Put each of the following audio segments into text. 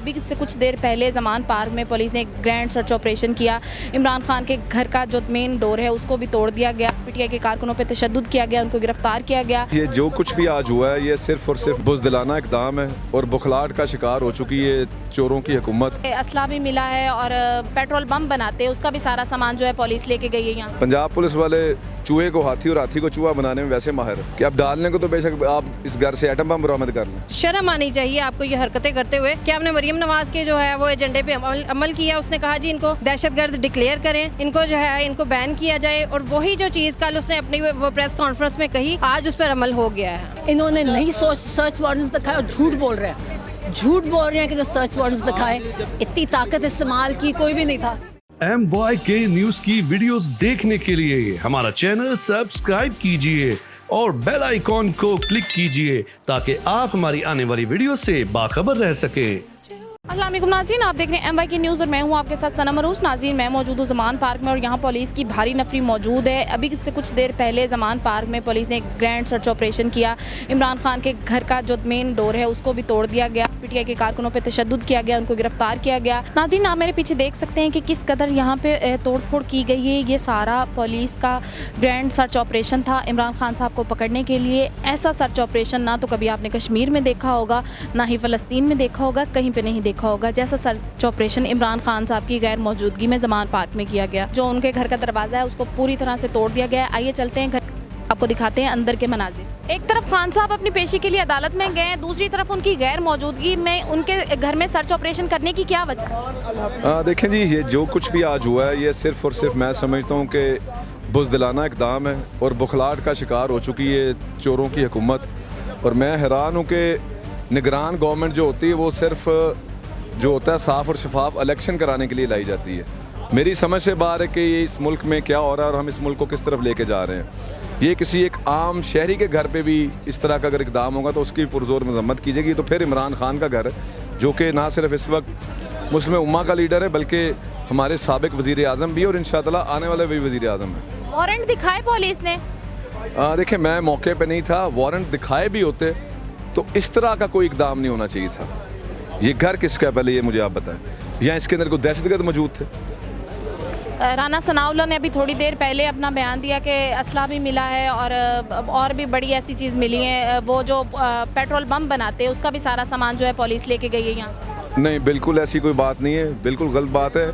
अभी से कुछ देर पहले जमान पार्क में पुलिस ने एक ग्रैंड सर्च ऑपरेशन किया। इमरान खान के घर का जो मेन डोर है उसको भी तोड़ दिया गया। पीटीआई के कारकुनों पर तशद्दुद किया गया, उनको गिरफ्तार किया गया। ये जो कुछ भी आज हुआ है ये सिर्फ और सिर्फ बुज़दिलाना इक़दाम है और बुखलाहट का शिकार हो चुकी है चोरों की हुकूमत। असला भी मिला है और पेट्रोल बम बनाते हैं उसका भी सारा सामान जो है पुलिस लेके गई है यहाँ। पंजाब पुलिस वाले चूहे को हाथी और हाथी को चूहा बनाने में वैसे माहिर है कि अब डालने को तो बेशक आप इस घर से एटम बम बरामद कर लें। शर्म आनी चाहिए आपको ये हरकतें करते हुए। क्या आपने मरियम नवाज के जो है वो एजेंडे पे अमल किया? उसने कहा जी इनको दहशतगर्द डिक्लेयर करें, इनको जो है इनको बैन किया जाए, और वही जो चीज़ कल उसने अपनी वो प्रेस कॉन्फ्रेंस में कही आज उस पर अमल हो गया है। इन्होंने नहीं सर्च वारंट दिखाए और झूठ बोल रहे हैं, झूठ बोल रहे हैं कि सर्च वारंट दिखाए। इतनी ताकत इस्तेमाल की कोई भी नहीं था। MYK न्यूज की वीडियोस देखने के लिए हमारा चैनल सब्सक्राइब कीजिए और बेल आइकॉन को क्लिक कीजिए ताकि आप हमारी आने वाली वीडियो से बाखबर रह सकें। अस्सलाम वालेकुम नाज़रीन, आप देख रहे हैं MYK न्यूज़ और मैं हूं आपके साथ सनम अरूज। नाज़रीन, मैं मौजूद हूं ज़मान पार्क में और यहां पुलिस की भारी नफरी मौजूद है। अभी से कुछ देर पहले ज़मान पार्क में पुलिस ने एक ग्रैंड सर्च ऑपरेशन किया। इमरान खान के घर का जो मेन डोर है उसको भी तोड़ दिया गया। पीटीआई के कारकुनों पर तशद्दुद किया गया, उनको गिरफ्तार किया गया। नाज़रीन, आप मेरे पीछे देख सकते हैं कि किस कदर यहाँ पे तोड़ फोड़ की गई है। ये सारा पुलिस का ग्रैंड सर्च ऑपरेशन था इमरान खान साहब को पकड़ने के लिए। ऐसा सर्च ऑपरेशन ना तो कभी आपने कश्मीर में देखा होगा, ना ही फ़लस्तीन में देखा होगा, कहीं पर नहीं देखा होगा। जैसा सर्च ऑपरेशन इमरान खान साहब की गैर मौजूदगी में ज़मान पार्क में किया गया। जो उनके घर का दरवाज़ा है उसको पूरी तरह से तोड़ दिया गया है। आइए चलते हैं घर, आपको दिखाते हैं अंदर के मनाजिर। एक तरफ खान साहब अपनी पेशी के लिए अदालत में गए, दूसरी तरफ उनकी गैर मौजूदगी में उनके घर में सर्च ऑपरेशन करने की क्या वजह? देखें जी, ये जो कुछ भी आज हुआ है ये सिर्फ और सिर्फ मैं समझता हूँ कि बुज़दिलाना इक़दाम है और बुखलाहट का शिकार हो चुकी है चोरों की हुकूमत। और मैं हैरान हूँ कि निगरान गवर्नमेंट जो होती है वो सिर्फ जो होता है साफ़ और शफाफ इलेक्शन कराने के लिए लाई जाती है। मेरी समझ से बाहर है कि ये इस मुल्क में क्या हो रहा है और हम इस मुल्क को किस तरफ लेके जा रहे हैं। ये किसी एक आम शहरी के घर पे भी इस तरह का अगर इक़दाम होगा तो उसकी पुरजोर मजम्मत कीजिएगी। तो फिर इमरान खान का घर, जो कि ना सिर्फ इस वक्त मुस्लिम उम्मा का लीडर है बल्कि हमारे साबिक वज़ीर आज़म भी और इंशाअल्लाह आने वाले भी वज़ीर आज़म है। वारंट दिखाए पुलिस ने? देखिए, मैं मौके पे नहीं था, वारंट दिखाए भी होते तो इस तरह का कोई इक़दाम नहीं होना चाहिए था। ये घर किसका है पहले ये मुझे आप बताएं, या इसके अंदर कोई दहशतगर्द मौजूद थे? राना सनाउल्लाह ने अभी थोड़ी देर पहले अपना बयान दिया कि असला भी मिला है और भी बड़ी ऐसी चीज़ मिली है। वो जो पेट्रोल बम बनाते हैं उसका भी सारा सामान जो है पुलिस लेके गई है यहाँ। नहीं, बिल्कुल ऐसी कोई बात नहीं है, बिल्कुल गलत बात है।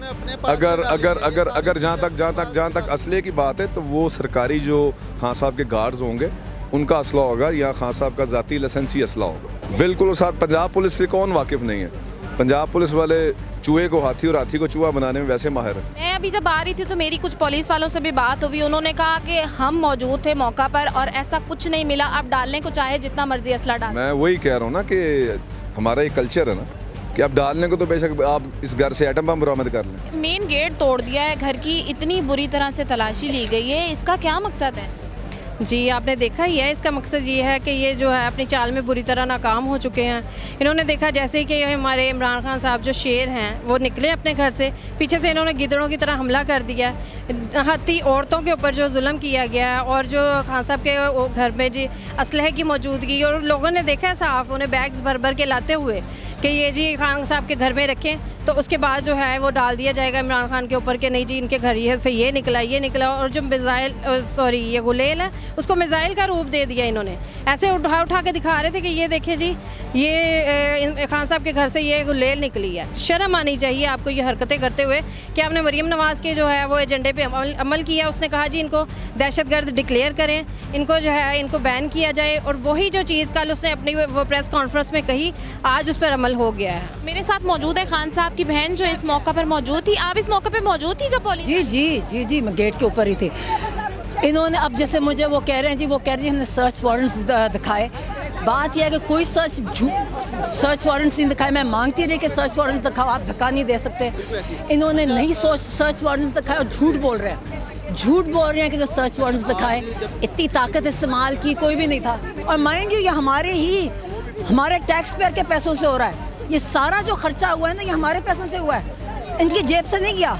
अगर अगर अगर अगर जहाँ तक असले की बात है तो वो सरकारी जो खान साहब के गार्ड्स होंगे उनका असला होगा या खान साहब का ज़ाती लाइसेंसी असला होगा। बिल्कुल। और साथ पंजाब पुलिस से कौन वाकिफ़ नहीं है? पंजाब पुलिस वाले चूहे को हाथी और हाथी को चूहा बनाने में वैसे माहिर है। मैं अभी जब आ रही थी तो मेरी कुछ पुलिस वालों से भी बात हुई। उन्होंने कहा कि हम मौजूद थे मौका पर और ऐसा कुछ नहीं मिला, आप डालने को चाहे जितना मर्जी असला डाल। मैं वही कह रहा हूँ ना कि हमारा ये कल्चर है ना कि आप डालने को तो बेशक आप इस घर से एटम बम बरामद कर लें। मेन गेट तोड़ दिया है घर की, इतनी बुरी तरह से तलाशी ली गई है, इसका क्या मकसद है? जी, आपने देखा ही है, इसका मकसद ये है कि ये जो है अपनी चाल में बुरी तरह नाकाम हो चुके हैं। इन्होंने देखा जैसे कि हमारे इमरान खान साहब जो शेर हैं वो निकले अपने घर से, पीछे से इन्होंने गिदड़ों की तरह हमला कर दिया। हत्ती औरतों के ऊपर जो जुल्म किया गया है और जो खान साहब के घर में जी असलहे की मौजूदगी, और लोगों ने देखा है साफ उन्हें बैग्स भर भर के लाते हुए कि ये जी खान साहब के घर में रखें, तो उसके बाद जो है वो डाल दिया जाएगा इमरान खान के ऊपर कि नहीं जी इनके घर से ये निकला। और जो ये गुलेल है उसको मिसाइल का रूप दे दिया इन्होंने। ऐसे उठा के दिखा रहे थे कि ये देखिए जी ये खान साहब के घर से ये गुलेल निकली है। शर्म आनी चाहिए आपको ये हरकतें करते हुए। कि आपने मरियम नवाज के जो है वो एजेंडे पे अमल किया? उसने कहा जी इनको दहशतगर्द डिक्लेयर करें, इनको जो है इनको बैन किया जाए, और वही जो चीज़ कल उसने अपनी वो प्रेस कॉन्फ्रेंस में कही आज उस पर अमल हो गया है। मेरे साथ मौजूद है खान साहब की बहन जो इस मौका पर मौजूद थी। आप इस मौके पर मौजूद थी जब पुलिस? जी, मैं गेट के ऊपर ही थी। इन्होंने अब जैसे मुझे वो कह रहे हैं जी, वो कह रही है हमने सर्च वारंट्स दिखाए। बात यह है कि कोई सर्च वारंट्स नहीं दिखाए। मैं मांगती रही कि सर्च वारंट्स दिखाओ, आप धक्का नहीं दे सकते। इन्होंने नहीं सर्च वारंट्स दिखाए और झूठ बोल रहे हैं कि सर्च वारंट्स दिखाए। इतनी ताकत इस्तेमाल की कोई भी नहीं था। और माइंड यू, ये हमारे टैक्स पेयर के पैसों से हो रहा है। ये सारा जो खर्चा हुआ है ना ये हमारे पैसों से हुआ है, इनकी जेब से नहीं गया।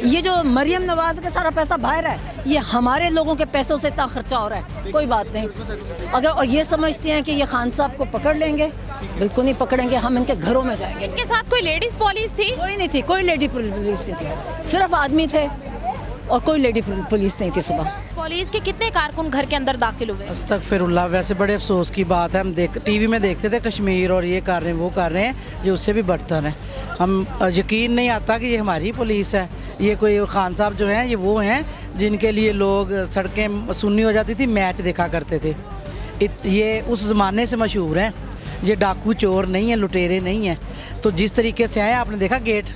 ये जो मरियम नवाज का सारा पैसा बाहर है, ये हमारे लोगों के पैसों से इतना खर्चा हो रहा है, कोई बात नहीं। अगर और ये समझते हैं कि ये खान साहब को पकड़ लेंगे, बिल्कुल नहीं पकड़ेंगे, हम इनके घरों में जाएंगे। इनके साथ कोई लेडीज पुलिस थी? कोई नहीं थी, कोई लेडी पुलिस नहीं थी, सिर्फ आदमी थे और कोई लेडी पुलिस नहीं थी। सुबह पुलिस के कितने कारकुन घर के अंदर दाखिल हुए? अस्तगफिरुल्लाह, वैसे बड़े अफसोस की बात है। हम टीवी में देखते थे कश्मीर और ये कर रहे हैं वो कर रहे हैं, ये उससे भी बदतर है। हम यकीन नहीं आता कि ये हमारी पुलिस है। ये कोई खान साहब जो हैं ये वो हैं जिनके लिए लोग सड़कें सुन्नी हो जाती थी, मैच देखा करते थे। ये उस ज़माने से मशहूर हैं। ये डाकू चोर नहीं है, लुटेरे नहीं हैं। तो जिस तरीके से आए आपने देखा गेट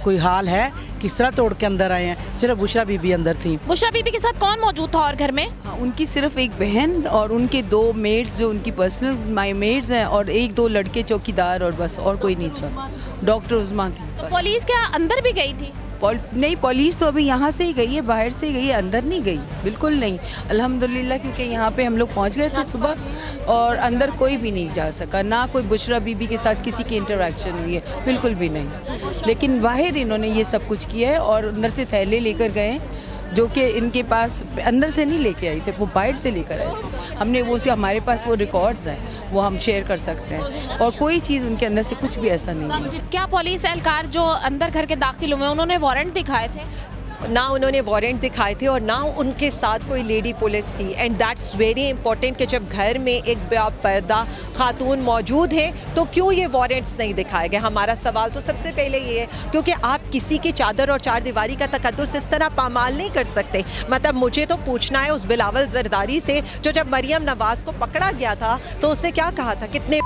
कोई हाल है, किस तरह तोड़ के अंदर आए हैं। सिर्फ बुशरा बीबी अंदर थी। बुशरा बीबी के साथ कौन मौजूद था और घर में? हाँ, उनकी सिर्फ एक बहन और उनके 2 मेड्स जो उनकी पर्सनल माई मेड्स हैं और 1-2 लड़के चौकीदार और बस, और कोई नहीं था। डॉक्टर उस्मा थी। तो पुलिस क्या अंदर भी गई थी? नहीं, पुलिस तो अभी यहाँ से ही गई है, बाहर से ही गई है, अंदर नहीं गई, बिल्कुल नहीं, अल्हम्दुलिल्लाह, क्योंकि यहाँ पे हम लोग पहुँच गए थे सुबह और अंदर कोई भी नहीं जा सका, ना कोई बुशरा बीबी के साथ किसी की इंटरेक्शन हुई है, बिल्कुल भी नहीं। लेकिन बाहर इन्होंने ये सब कुछ किया है और अंदर से थैले लेकर गए जो कि इनके पास अंदर से नहीं लेके आई थे, वो बाहर से लेकर आए थे। हमने वो से हमारे पास वो रिकॉर्ड्स हैं, वो हम शेयर कर सकते हैं, और कोई चीज़ उनके अंदर से कुछ भी ऐसा नहीं है। क्या पुलिस एहलकार जो अंदर घर के दाखिल हुए उन्होंने वारंट दिखाए थे? ना उन्होंने वारंट दिखाए थे और ना उनके साथ कोई लेडी पुलिस थी। एंड दैट्स वेरी इंपॉर्टेंट कि जब घर में एक पर्दा खातून मौजूद है तो क्यों ये वारंट्स नहीं दिखाए गए। हमारा सवाल तो सबसे पहले ये है, क्योंकि आप किसी की चादर और चार दीवारी का तकद्दुस इस तरह पामाल नहीं कर सकते। मतलब मुझे तो पूछना है उस बिलावल जरदारी से जो जब मरियम नवाज को पकड़ा गया था तो उससे क्या कहा था, कितने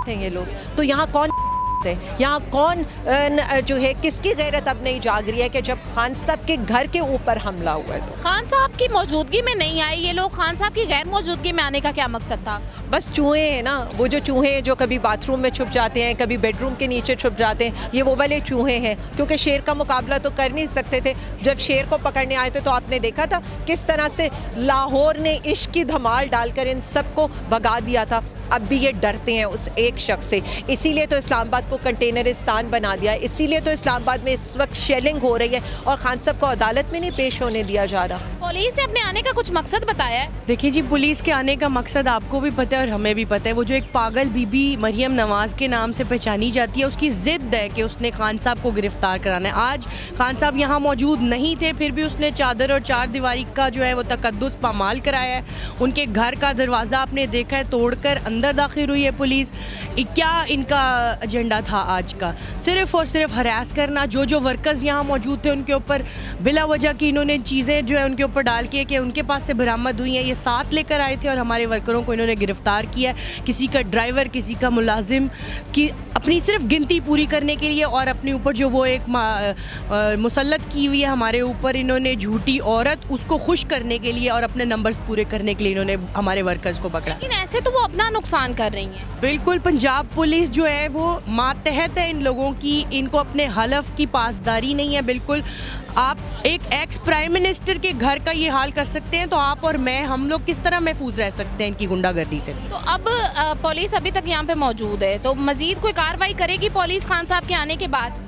थे ये लोग, तो यहाँ कौन यहाँ कौन जो है, किसकी गैरत अब नहीं जाग रही है कि जब खान साहब के घर के ऊपर हमला हुआ है। तो खान साहब की मौजूदगी में नहीं आए ये लोग, खान साहब की गैर मौजूदगी में आने का क्या मकसद था? बस चूहे हैं ना, वो जो चूहे हैं जो कभी बाथरूम में छुप जाते हैं, कभी बेडरूम के नीचे छुप जाते हैं, ये वो वाले चूहे हैं। क्योंकि शेर का मुकाबला तो कर नहीं सकते थे। जब शेर को पकड़ने आए थे तो आपने देखा था किस तरह से लाहौर ने इश्क की धमाल डालकर इन सबको भगा दिया था। अब भी ये डरते हैं उस एक शख्स से, इसीलिए तो इस्लामाबाद को कंटेनरिस्तान बना दिया, इसीलिए तो इस्लामाबाद में इस वक्त शेलिंग हो रही है और खान साहब को अदालत में नहीं पेश होने दिया जा रहा। पुलिस ने अपने आने का कुछ मकसद बताया है? देखिए जी, पुलिस के आने का मकसद आपको भी पता है और हमें भी पता है। वो जो एक पागल बीबी मरियम नवाज के नाम से पहचानी जाती है, उसकी जिद है कि उसने खान साहब को गिरफ्तार कराना है। आज खान साहब यहाँ मौजूद नहीं थे, फिर भी उसने चादर और चार दीवारी का जो है वो तकद्दुस पामाल कराया है। उनके घर का दरवाज़ा आपने देखा है तोड़कर अंदर दाखिल हुई है पुलिस। क्या इनका एजेंडा था आज का? सिर्फ और सिर्फ हरास करना। जो जो वर्कर्स यहाँ मौजूद थे उनके ऊपर बिला वजह की इन्होंने चीज़ें जो है उनके ऊपर डाल के कि उनके पास से बरामद हुई हैं, ये साथ लेकर आए थे और हमारे वर्करों को इन्होंने गिरफ्तार किया। किसी का ड्राइवर, किसी का मुलाजिम की अपनी सिर्फ गिनती पूरी करने के लिए और अपने ऊपर जो वो एक मुसल्लत की हुई है हमारे ऊपर, इन्होंने झूठी औरत, उसको खुश करने के लिए और अपने नंबर्स पूरे करने के लिए इन्होंने हमारे वर्कर्स को पकड़ा। लेकिन ऐसे तो वो अपना नुकसान कर रही हैं। बिल्कुल, पंजाब पुलिस जो है वो मातहत है इन लोगों की, इनको अपने हलफ की पासदारी नहीं है बिल्कुल। आप एक एक्स प्राइम मिनिस्टर के घर का ये हाल कर सकते हैं तो आप और मैं, हम लोग किस तरह महफूज रह सकते हैं इनकी गुंडागर्दी से? तो अब पुलिस अभी तक यहाँ पे मौजूद है, तो मजीद कोई कार्रवाई करेगी पुलिस खान साहब के आने के बाद?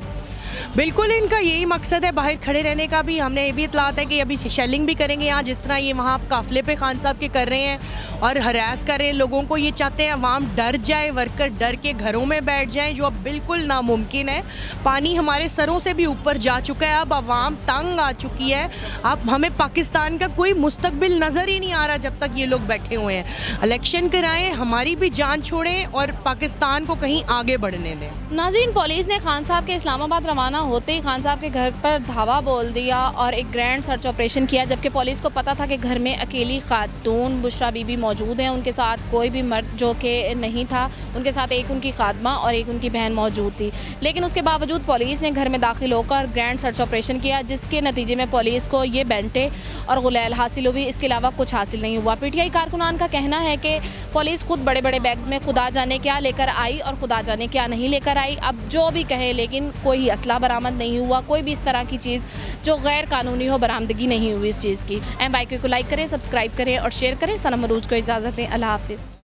बिल्कुल, इनका यही मकसद है बाहर खड़े रहने का भी। हमने ये भी इतलात है कि अभी शेलिंग भी करेंगे यहाँ, जिस तरह ये वहाँ काफिले पे खान साहब के कर रहे हैं और हरास कर रहे हैं लोगों को। ये चाहते हैं अवाम डर जाए, वर्कर डर के घरों में बैठ जाएं, जो अब बिल्कुल नामुमकिन है। पानी हमारे सरों से भी ऊपर जा चुका है, अब अवाम तंग आ चुकी है। अब हमें पाकिस्तान का कोई मुस्तकबिल नज़र ही नहीं आ रहा जब तक ये लोग बैठे हुए हैं। इलेक्शन कराएं, हमारी भी जान छोड़ें और पाकिस्तान को कहीं आगे बढ़ने दें। नाज़रीन, पुलिस ने खान साहब के इस्लामाबाद रवाना होते ही खान साहब के घर पर धावा बोल दिया और एक ग्रैंड सर्च ऑपरेशन किया, जबकि पुलिस को पता था कि घर में अकेली खातून बुशरा बीबी मौजूद हैं, उनके साथ कोई भी मर्द जो कि नहीं था, उनके साथ एक उनकी खादमा और एक उनकी बहन मौजूद थी। लेकिन उसके बावजूद पुलिस ने घर में दाखिल होकर ग्रैंड सर्च ऑपरेशन किया, जिसके नतीजे में पुलिस को ये बेंटे और गुलैल हासिल हुई, इसके अलावा कुछ हासिल नहीं हुआ। पीटीआई कारकुनान का कहना है कि पुलिस खुद बड़े बड़े बैग्स में खुदा जाने क्या लेकर आई और खुदा जाने क्या नहीं लेकर आई। अब जो भी कहें, लेकिन कोई असला बरामद नहीं हुआ, कोई भी इस तरह की चीज़ जो गैर कानूनी हो बरामदगी नहीं हुई इस चीज़ की। MYK को लाइक करें, सब्सक्राइब करें और शेयर करें। सनम अरूज को इजाज़त दें। अल्लाह हाफिज़।